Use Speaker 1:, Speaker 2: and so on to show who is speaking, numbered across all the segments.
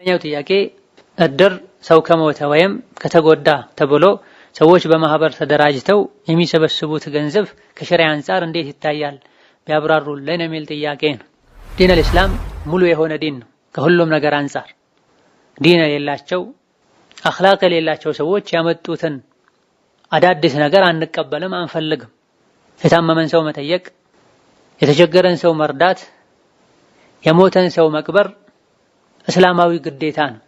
Speaker 1: ያው ጥያቄ እድር ሰው ከሞተ ወይም ከተጎዳ ተብሎ ሰዎች በማህበር ተደራጅተው የሚሰበስቡት ገንዘብ ከሸሪዓ አንፃር እንዴት ይታያል ቢያብራሩልን የሚል ጥያቄ ነው። ዲን አልእስላም ሙሉ የሆነ ዲን ነው። ከሁሉም ነገር አንፃር ዲን የሌላቸው አኽላቅ የሌላቸው ሰዎች ያመጡትን አዳዲስ ነገር አንቀበልም፣ አንፈልግም። የታመመን ሰው መጠየቅ፣ የተቸገረን ሰው መርዳት፣ የሞተን ሰው መቅበር እስላማዊ ግዴታ ነው።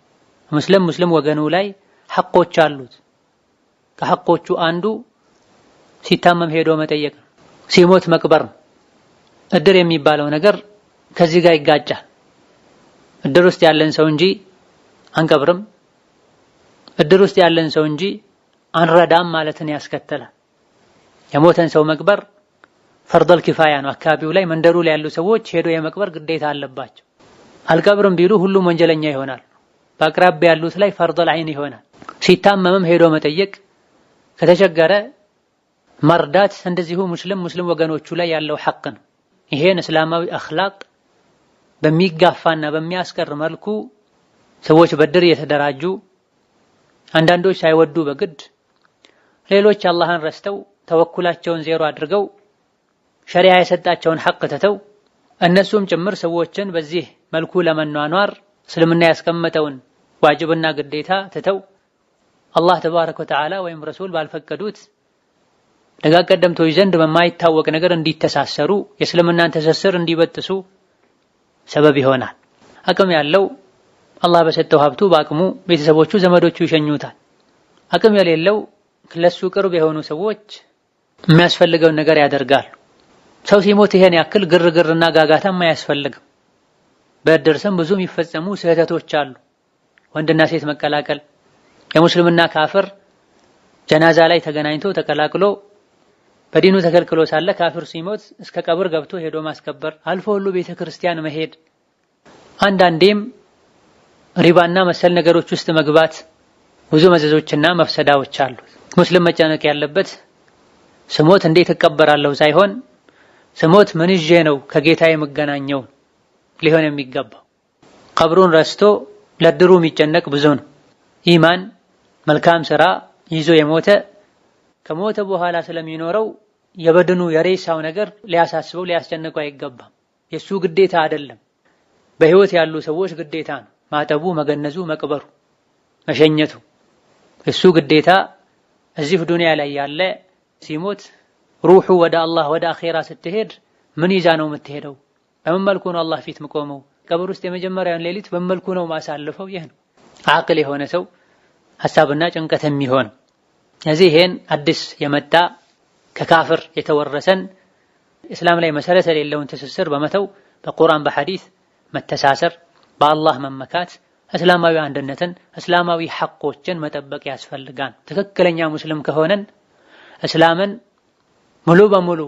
Speaker 1: ሙስሊም ወገኑ ላይ ሐቆች አሉት። ከሐቆቹ አንዱ ሲታመም ሄዶ መጠየቅ ነው፣ ሲሞት መቅበር ነው። እድር የሚባለው ነገር ከዚህ ጋር ይጋጫል። እድር ውስጥ ያለን ሰው እንጂ አንቀብርም፣ እድር ውስጥ ያለን ሰው እንጂ አንረዳም ማለትን ያስከተላል። የሞተን ሰው መቅበር ፈርደል ኪፋያ ነው። አካባቢው ላይ መንደሩ ላይ ያሉ ሰዎች ሄዶ የመቅበር ግዴታ አለባቸው። አልቀብርም ቢሉ ሁሉም ወንጀለኛ ይሆናል። በአቅራቢያ ያሉት ላይ ፈርደል ዐይን ይሆናል። ሲታመምም ሄዶ መጠየቅ፣ ከተቸገረ መርዳት እንደዚሁ ሙስሊም ወገኖቹ ላይ ያለው ሐቅ ነው። ይሄን እስላማዊ አኽላቅ በሚጋፋና በሚያስቀር መልኩ ሰዎች በድር የተደራጁ አንዳንዶች ሳይወዱ በግድ ሌሎች አላህን ረስተው ተወኩላቸውን ዜሮ አድርገው ሸሪዓ የሰጣቸውን ሐቅ ትተው እነሱም ጭምር ሰዎችን በዚህ መልኩ ለመኗኗር እስልምና ያስቀመጠውን ዋጅብና ግዴታ ትተው አላህ ተባረከ ወተዓላ ወይም ረሱል ባልፈቀዱት ደጋግ ቀደምቶች ዘንድ በማይታወቅ ነገር እንዲተሳሰሩ የእስልምናን ትስስር እንዲበጥሱ ሰበብ ይሆናል። አቅም ያለው አላህ በሰጠው ሀብቱ በአቅሙ ቤተሰቦቹ ዘመዶቹ ይሸኙታል። አቅም የሌለው ለሱ ቅርብ የሆኑ ሰዎች የሚያስፈልገውን ነገር ያደርጋሉ። ሰው ሲሞት ይሄን ያክል ግርግርና ጋጋታም አያስፈልግም። በእድር ስም ብዙ የሚፈጸሙ ስህተቶች አሉ። ወንድና ሴት መቀላቀል፣ የሙስሊምና ካፍር ጀናዛ ላይ ተገናኝቶ ተቀላቅሎ በዲኑ ተከልክሎ ሳለ ካፍር ሲሞት እስከ ቀብር ገብቶ ሄዶ ማስከበር፣ አልፎ ሁሉ ቤተ ክርስቲያን መሄድ፣ አንዳንዴም ሪባና መሰል ነገሮች ውስጥ መግባት ብዙ መዘዞችና መፍሰዳዎች አሉ። ሙስሊም መጨነቅ ያለበት ስሞት እንዴት እቀበራለሁ ሳይሆን ስሞት ምን ይዤ ነው ከጌታዬ የምገናኘው ሊሆን የሚገባው። ቀብሩን ረስቶ ለድሩ የሚጨነቅ ብዙ ነው። ኢማን መልካም ስራ ይዞ የሞተ ከሞተ በኋላ ስለሚኖረው የበድኑ የሬሳው ነገር ሊያሳስበው ሊያስጨንቀው አይገባም። የሱ ግዴታ አይደለም። በህይወት ያሉ ሰዎች ግዴታ ነው። ማጠቡ፣ መገነዙ፣ መቅበሩ፣ መሸኘቱ የሱ ግዴታ። እዚህ ዱንያ ላይ ያለ ሲሞት ሩሑ ወደ አላህ ወደ አኼራ ስትሄድ ምን ይዛ ነው የምትሄደው? በምን መልኩ ነው አላህ ፊት የምቆመው? ቀብር ውስጥ የመጀመሪያውን ሌሊት በምን መልኩ ነው ማሳልፈው? ይህ ነው አቅል የሆነ ሰው ሐሳብና ጭንቀት የሚሆን። እዚህ ይሄን አዲስ የመጣ ከካፍር የተወረሰን እስላም ላይ መሰረት የሌለውን ትስስር በመተው በቁርአን በሐዲስ መተሳሰር፣ በአላህ መመካት፣ እስላማዊ አንድነትን እስላማዊ ሐቆችን መጠበቅ ያስፈልጋል። ትክክለኛ ሙስሊም ከሆነን እስላምን ሙሉ በሙሉ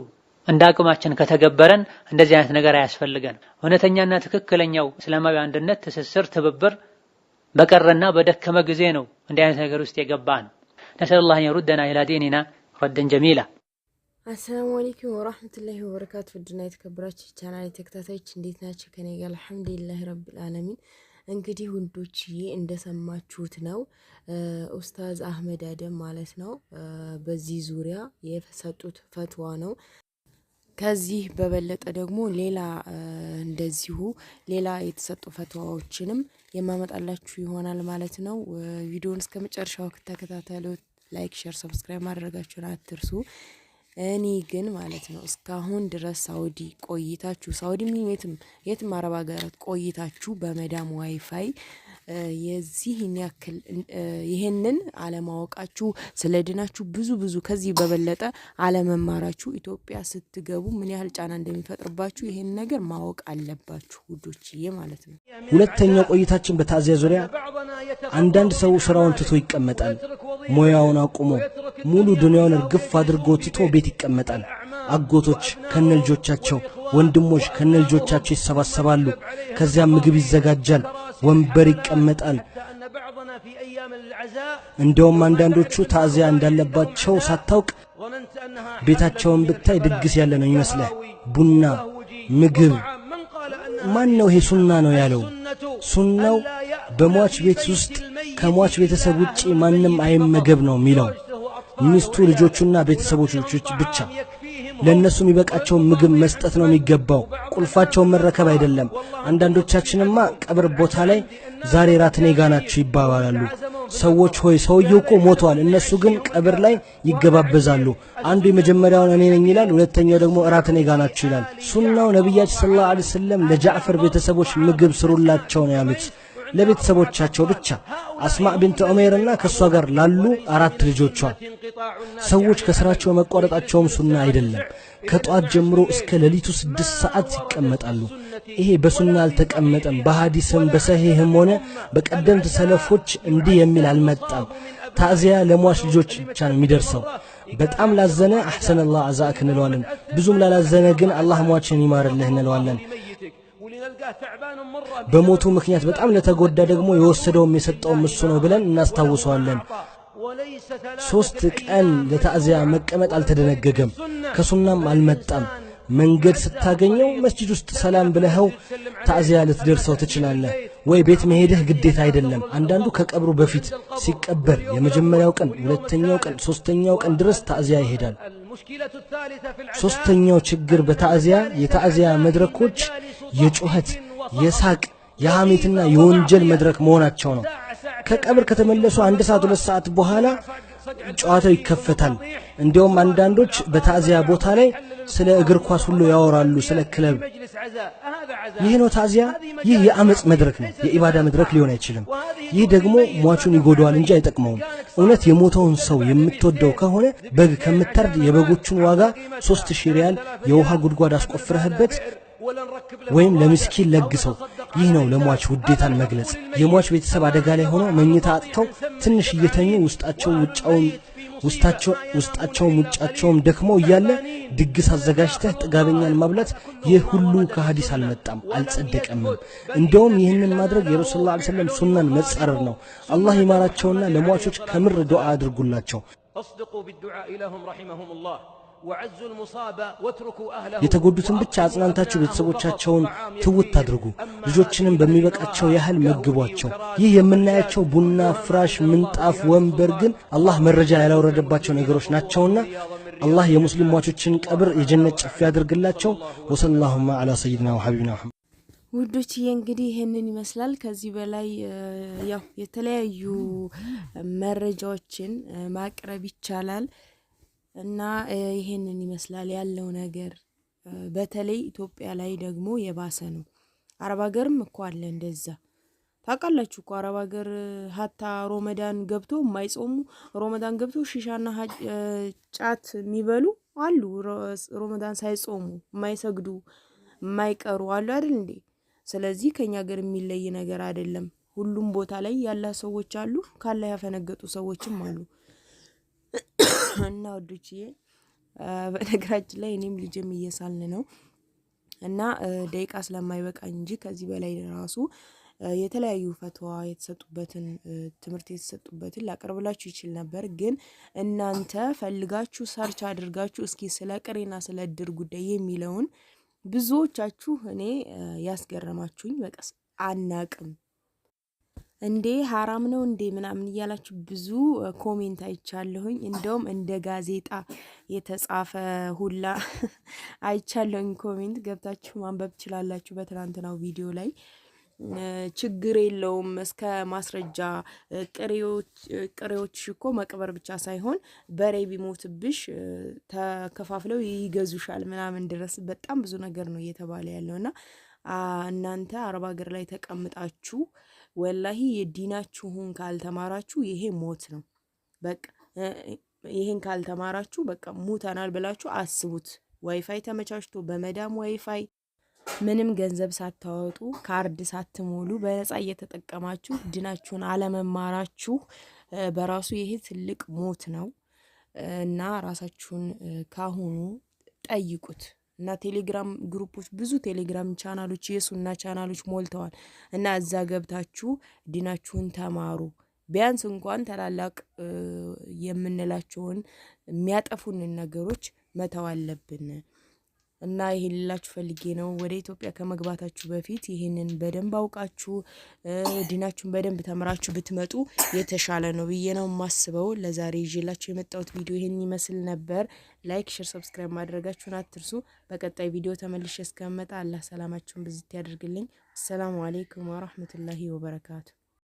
Speaker 1: እንዳቅማችን ከተገበረን እንደዚህ አይነት ነገር አያስፈልገን። እውነተኛና ትክክለኛው እስላማዊ አንድነት፣ ትስስር፣ ትብብር በቀረና በደከመ ጊዜ ነው እንዲህ አይነት ነገር ውስጥ የገባን። ነሰለላሁ ዐን የሩደና ኢላ ዲኒና ረደን ጀሚላ።
Speaker 2: አሰላሙ አለይኩም ወራህመቱላሂ ወበረካቱ። ውድና የተከበራችሁ ቻናሌ ተከታታዮች እንዴት ናችሁ? ከኔ ጋር አልሐምዱሊላህ ረብል ዓለሚን። እንግዲህ ወንዶችዬ እንደሰማችሁት ነው ኡስታዝ አህመድ አደም ማለት ነው በዚህ ዙሪያ የሰጡት ፈትዋ ነው። ከዚህ በበለጠ ደግሞ ሌላ እንደዚሁ ሌላ የተሰጡ ፈትዋዎችንም የማመጣላችሁ ይሆናል ማለት ነው። ቪዲዮውን እስከ መጨረሻው ተከታተሉት። ላይክ፣ ሼር፣ ሰብስክራይብ ማድረጋችሁን አትርሱ። እኔ ግን ማለት ነው እስካሁን ድረስ ሳውዲ ቆይታችሁ ሳውዲ የትም አረብ ሀገራት ቆይታችሁ በመዳም ዋይፋይ የዚህን ያክል ይሄንን አለማወቃችሁ ስለድናችሁ ብዙ ከዚህ በበለጠ አለመማራችሁ ኢትዮጵያ ስትገቡ ምን ያህል ጫና እንደሚፈጥርባችሁ ይሄን ነገር ማወቅ አለባችሁ ውዶችዬ ማለት ነው።
Speaker 3: ሁለተኛው ቆይታችን በታዚያ ዙሪያ አንዳንድ ሰው ስራውን ትቶ ይቀመጣል። ሙያውን አቁሞ ሙሉ ዱንያውን እርግፍ አድርጎ ትቶ ቤት ይቀመጣል። አጎቶች ከነልጆቻቸው፣ ወንድሞች ከነልጆቻቸው ይሰባሰባሉ። ከዚያ ምግብ ይዘጋጃል፣ ወንበር ይቀመጣል። እንደውም አንዳንዶቹ ታዚያ እንዳለባቸው ሳታውቅ ቤታቸውን ብታይ ድግስ ያለ ነው ይመስላል። ቡና፣ ምግብ። ማን ነው ይሄ ሱና ነው ያለው? ሱናው በሟች ቤት ውስጥ ከሟች ቤተሰብ ውጪ ማንም አይመገብ ነው የሚለው። ሚስቱ ልጆቹና ቤተሰቦቹ ብቻ ለነሱ የሚበቃቸው ምግብ መስጠት ነው የሚገባው። ቁልፋቸውን መረከብ አይደለም። አንዳንዶቻችንማ ቀብር ቦታ ላይ ዛሬ ራት እኔ ጋር ናችሁ ይባባላሉ። ሰዎች ሆይ ሰውየው እኮ ሞቷል፣ እነሱ ግን ቀብር ላይ ይገባበዛሉ። አንዱ የመጀመሪያውን እኔ ነኝ ይላል፣ ሁለተኛው ደግሞ ራት እኔ ጋር ናችሁ ይላል። ሱናው ነብያችን ሰለላሁ ዐለይሂ ወሰለም ለጃዕፈር ቤተሰቦች ምግብ ስሩላቸው ነው ያሉት፣ ለቤተሰቦቻቸው ብቻ። አስማዕ ቢንት ዑመይርና ከሷ ጋር ላሉ 4 ልጆቿ። ሰዎች ከስራቸው መቋረጣቸውም ሱና አይደለም። ከጧት ጀምሮ እስከ ሌሊቱ 6 ሰዓት ይቀመጣሉ። ይሄ በሱና አልተቀመጠም። በሐዲስም በሰሂህም ሆነ በቀደምት ሰለፎች እንዲህ የሚል አልመጣም። ታዚያ ለሟች ልጆች ብቻ ነው የሚደርሰው። በጣም ላዘነ አህሰነ አላህ አዛክ እንለዋለን። ብዙም ላላዘነ ግን አላህ ሟችን ይማርልህ እንለዋለን። በሞቱ ምክንያት በጣም ለተጎዳ ደግሞ የወሰደውም የሰጠውም እሱ ነው ብለን እናስታውሰዋለን። 3 ቀን ለታዚያ መቀመጥ አልተደነገገም፣ ከሱናም አልመጣም። መንገድ ስታገኘው መስጂድ ውስጥ ሰላም ብለኸው ታዚያ ልትደርሰው ትችላለህ፣ ወይ ቤት መሄድህ ግዴታ አይደለም። አንዳንዱ ከቀብሩ በፊት ሲቀበር የመጀመሪያው ቀን፣ ሁለተኛው ቀን፣ 3ኛው ቀን ድረስ ታዚያ ይሄዳል። 3ኛው ችግር በታዚያ የታዚያ መድረኮች የጩኸት፣ የሳቅ፣ የሐሜትና የወንጀል መድረክ መሆናቸው ነው። ከቀብር ከተመለሱ 1 ሰዓት 2 ሰዓት በኋላ ጨዋታው ይከፈታል። እንዲያውም አንዳንዶች በታዚያ ቦታ ላይ ስለ እግር ኳስ ሁሉ ያወራሉ፣ ስለ ክለብ። ይህ ነው ታዚያ? ይህ የአመጽ መድረክ ነው፣ የኢባዳ መድረክ ሊሆን አይችልም። ይህ ደግሞ ሟቹን ይጎዳዋል እንጂ አይጠቅመውም። እውነት የሞተውን ሰው የምትወደው ከሆነ በግ ከምታርድ የበጎቹን ዋጋ 3000 ሪያል የውሃ ጉድጓድ አስቆፍረህበት ወይም ለምስኪን ለግሰው። ይህ ነው ለሟች ውዴታን መግለጽ። የሟች ቤተሰብ አደጋ ላይ ሆኖ መኝታ አጥተው ትንሽ እየተኙ ውስጣቸውም ውጫቸውም ደክመው እያለ ድግስ አዘጋጅተህ ጥጋበኛን ማብላት፣ ይህ ሁሉ ከሐዲስ አልመጣም፣ አልጸደቀምም። እንደውም ይህንን ማድረግ የረሱል ሰለላሁ ዐለይሂ ወሰለም ሱናን መጻረር ነው። አላህ ይማራቸውና ለሟቾች ከምር ዱዓ አድርጉላቸው። የተጎዱትን ብቻ አጽናንታችሁ ቤተሰቦቻቸውን ትውት አድርጉ። ልጆችንም በሚበቃቸው ያህል መግቧቸው። ይህ የምናያቸው ቡና፣ ፍራሽ፣ ምንጣፍ፣ ወንበር ግን አላህ መረጃ ያላወረደባቸው ነገሮች ናቸውና አላህ የሙስሊም ሟቾችን ቀብር የጀነት ጨፍ ያድርግላቸው። ወሰለላሁ ዐላ ሰይድና ወሐቢብና መሐመድ።
Speaker 2: ውዶችዬ እንግዲህ ይሄንን ይመስላል። ከዚህ በላይ ያው የተለያዩ መረጃዎችን ማቅረብ ይቻላል እና ይሄንን ይመስላል ያለው ነገር። በተለይ ኢትዮጵያ ላይ ደግሞ የባሰ ነው። አረብ ሀገርም እኮ አለ እንደዛ። ታውቃላችሁ እኮ አረብ ሀገር ሀታ ሮመዳን ገብቶ የማይጾሙ ሮመዳን ገብቶ ሺሻና ጫት የሚበሉ አሉ። ሮመዳን ሳይጾሙ የማይሰግዱ የማይቀሩ አሉ አይደል እንዴ? ስለዚህ ከኛ ሀገር የሚለይ ነገር አይደለም። ሁሉም ቦታ ላይ ያለ ሰዎች አሉ፣ ካላ ያፈነገጡ ሰዎችም አሉ። እና ወዶችዬ በነገራችን ላይ እኔም ልጅም እየሳልን ነው እና ደቂቃ ስለማይበቃኝ እንጂ ከዚህ በላይ ራሱ የተለያዩ ፈትዋ የተሰጡበትን ትምህርት የተሰጡበትን ላቀርብላችሁ ይችል ነበር። ግን እናንተ ፈልጋችሁ ሰርች አድርጋችሁ እስኪ ስለ ቅሬና ስለ እድር ጉዳይ የሚለውን ብዙዎቻችሁ እኔ ያስገረማችሁኝ በቀስ አናቅም እንዴ ሐራም ነው እንዴ ምናምን እያላችሁ ብዙ ኮሜንት አይቻለሁኝ። እንደውም እንደ ጋዜጣ የተጻፈ ሁላ አይቻለሁኝ። ኮሜንት ገብታችሁ ማንበብ ትችላላችሁ። በትናንትናው ቪዲዮ ላይ ችግር የለውም እስከ ማስረጃ ቅሬዎች እኮ መቅበር ብቻ ሳይሆን በሬ ቢሞትብሽ ተከፋፍለው ይገዙሻል ምናምን ድረስ በጣም ብዙ ነገር ነው እየተባለ ያለውና እናንተ አረብ ሀገር ላይ ተቀምጣችሁ ወላሂ የዲናችሁን ካልተማራችሁ ይሄ ሞት ነው። በቃ ይሄን ካልተማራችሁ በቃ ሙተናል ብላችሁ አስቡት። ዋይፋይ ተመቻችቶ በመዳም ዋይፋይ ምንም ገንዘብ ሳታወጡ ካርድ ሳትሞሉ በነፃ እየተጠቀማችሁ ዲናችሁን አለመማራችሁ በራሱ ይሄ ትልቅ ሞት ነው እና ራሳችሁን ካሁኑ ጠይቁት። እና ቴሌግራም ግሩፖች ብዙ ቴሌግራም ቻናሎች የሱና ቻናሎች ሞልተዋል እና እዛ ገብታችሁ ዲናችሁን ተማሩ። ቢያንስ እንኳን ታላላቅ የምንላቸውን የሚያጠፉንን ነገሮች መተው አለብን እና ይሄን ልላችሁ ፈልጌ ነው። ወደ ኢትዮጵያ ከመግባታችሁ በፊት ይሄንን በደንብ አውቃችሁ ዲናችሁን በደንብ ተምራችሁ ብትመጡ የተሻለ ነው ብዬ ነው የማስበው። ለዛሬ ይዤላችሁ የመጣሁት ቪዲዮ ይሄን ይመስል ነበር። ላይክ፣ ሼር፣ ሰብስክራይብ ማድረጋችሁን አትርሱ። በቀጣይ ቪዲዮ ተመልሼ እስከመጣ አላህ ሰላማችሁን ብዝት ያደርግልኝ። አሰላሙ አለይኩም ወራህመቱላሂ ወበረካቱ።